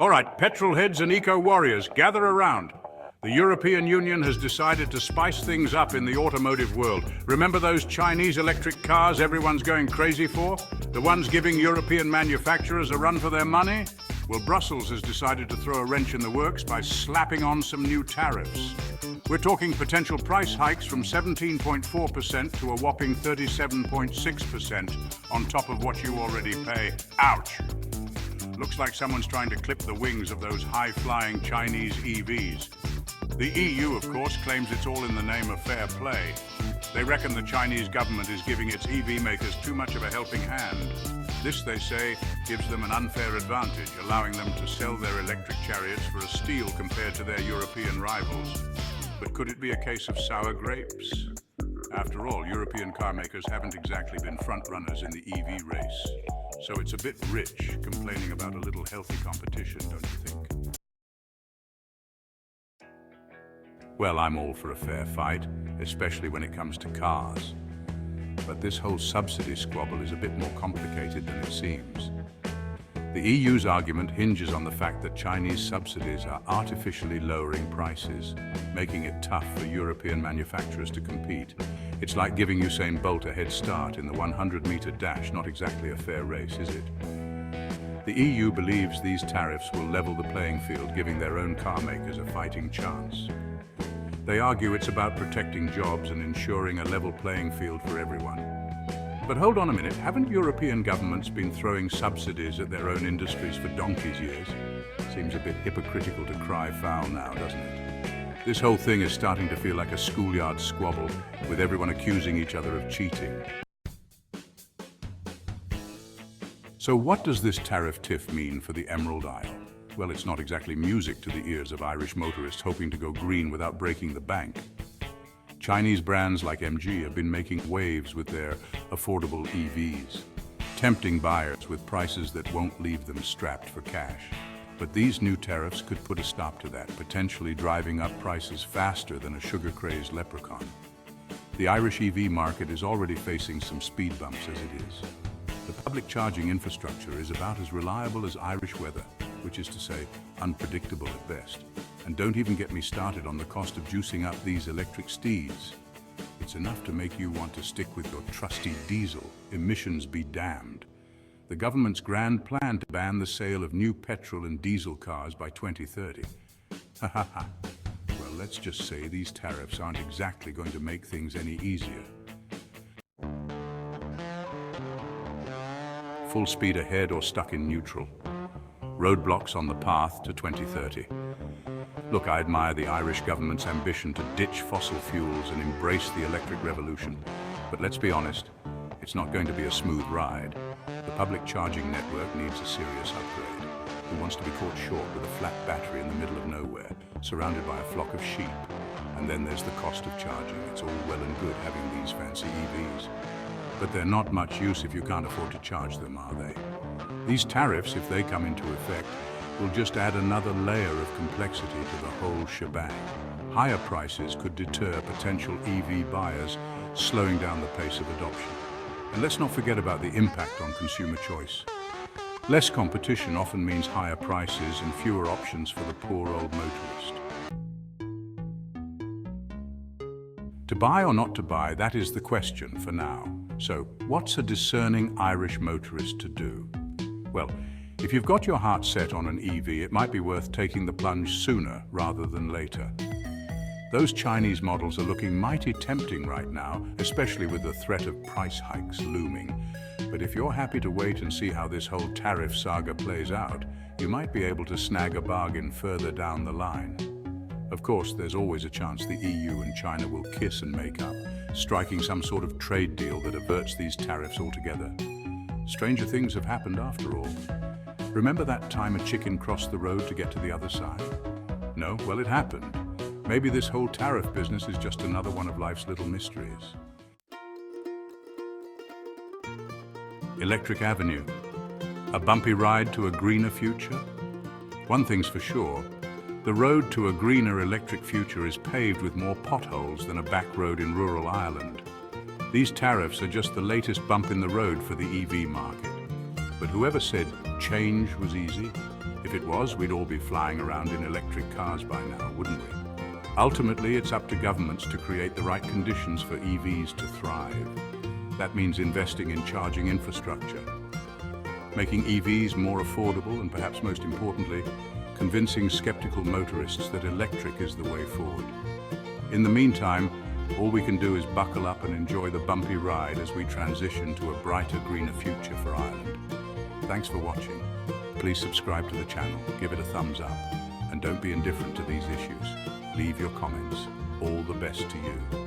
All right, petrol heads and eco-warriors, gather around. The European Union has decided to spice things up in the automotive world. Remember those Chinese electric cars everyone's going crazy for? The ones giving European manufacturers a run for their money? Well, Brussels has decided to throw a wrench in the works by slapping on some new tariffs. We're talking potential price hikes from 17.4% to a whopping 37.6% on top of what you already pay. Ouch! Looks like someone's trying to clip the wings of those high-flying Chinese EVs. The EU, of course, claims it's all in the name of fair play. They reckon the Chinese government is giving its EV makers too much of a helping hand. This, they say, gives them an unfair advantage, allowing them to sell their electric chariots for a steal compared to their European rivals. But could it be a case of sour grapes? After all, European car makers haven't exactly been front-runners in the EV race. So it's a bit rich, complaining about a little healthy competition, don't you think? Well, I'm all for a fair fight, especially when it comes to cars. But this whole subsidy squabble is a bit more complicated than it seems. The EU's argument hinges on the fact that Chinese subsidies are artificially lowering prices, making it tough for European manufacturers to compete. It's like giving Usain Bolt a head start in the 100-meter dash, not exactly a fair race, is it? The EU believes these tariffs will level the playing field, giving their own car makers a fighting chance. They argue it's about protecting jobs and ensuring a level playing field for everyone. But hold on a minute, haven't European governments been throwing subsidies at their own industries for donkey's years? Seems a bit hypocritical to cry foul now, doesn't it? This whole thing is starting to feel like a schoolyard squabble, with everyone accusing each other of cheating. So what does this tariff tiff mean for the Emerald Isle? Well, it's not exactly music to the ears of Irish motorists hoping to go green without breaking the bank. Chinese brands like MG have been making waves with their affordable EVs, tempting buyers with prices that won't leave them strapped for cash. But these new tariffs could put a stop to that, potentially driving up prices faster than a sugar-crazed leprechaun. The Irish EV market is already facing some speed bumps as it is. The public charging infrastructure is about as reliable as Irish weather, which is to say, unpredictable at best. And don't even get me started on the cost of juicing up these electric steeds. It's enough to make you want to stick with your trusty diesel, emissions be damned. The government's grand plan to ban the sale of new petrol and diesel cars by 2030. Ha ha ha. Well, let's just say these tariffs aren't exactly going to make things any easier. Full speed ahead or stuck in neutral. Roadblocks on the path to 2030. Look, I admire the Irish government's ambition to ditch fossil fuels and embrace the electric revolution. But let's be honest, it's not going to be a smooth ride. The public charging network needs a serious upgrade. Who wants to be caught short with a flat battery in the middle of nowhere, surrounded by a flock of sheep? And then there's the cost of charging. It's all well and good having these fancy EVs. But they're not much use if you can't afford to charge them, are they? These tariffs, if they come into effect, will just add another layer of complexity to the whole shebang. Higher prices could deter potential EV buyers, slowing down the pace of adoption. And let's not forget about the impact on consumer choice. Less competition often means higher prices and fewer options for the poor old motorist. To buy or not to buy, that is the question for now. So, what's a discerning Irish motorist to do? Well, if you've got your heart set on an EV, it might be worth taking the plunge sooner rather than later. Those Chinese models are looking mighty tempting right now, especially with the threat of price hikes looming. But if you're happy to wait and see how this whole tariff saga plays out, you might be able to snag a bargain further down the line. Of course, there's always a chance the EU and China will kiss and make up, striking some sort of trade deal that averts these tariffs altogether. Stranger things have happened after all. Remember that time a chicken crossed the road to get to the other side? No? Well, it happened. Maybe this whole tariff business is just another one of life's little mysteries. Electric Avenue. A bumpy ride to a greener future? One thing's for sure. The road to a greener electric future is paved with more potholes than a back road in rural Ireland. These tariffs are just the latest bump in the road for the EV market. But whoever said change was easy? If it was, we'd all be flying around in electric cars by now, wouldn't we? Ultimately, it's up to governments to create the right conditions for EVs to thrive. That means investing in charging infrastructure, making EVs more affordable, and perhaps most importantly, convincing skeptical motorists that electric is the way forward. In the meantime, all we can do is buckle up and enjoy the bumpy ride as we transition to a brighter, greener future for Ireland. Thanks for watching. Please subscribe to the channel, give it a thumbs up, and don't be indifferent to these issues. Leave your comments. All the best to you.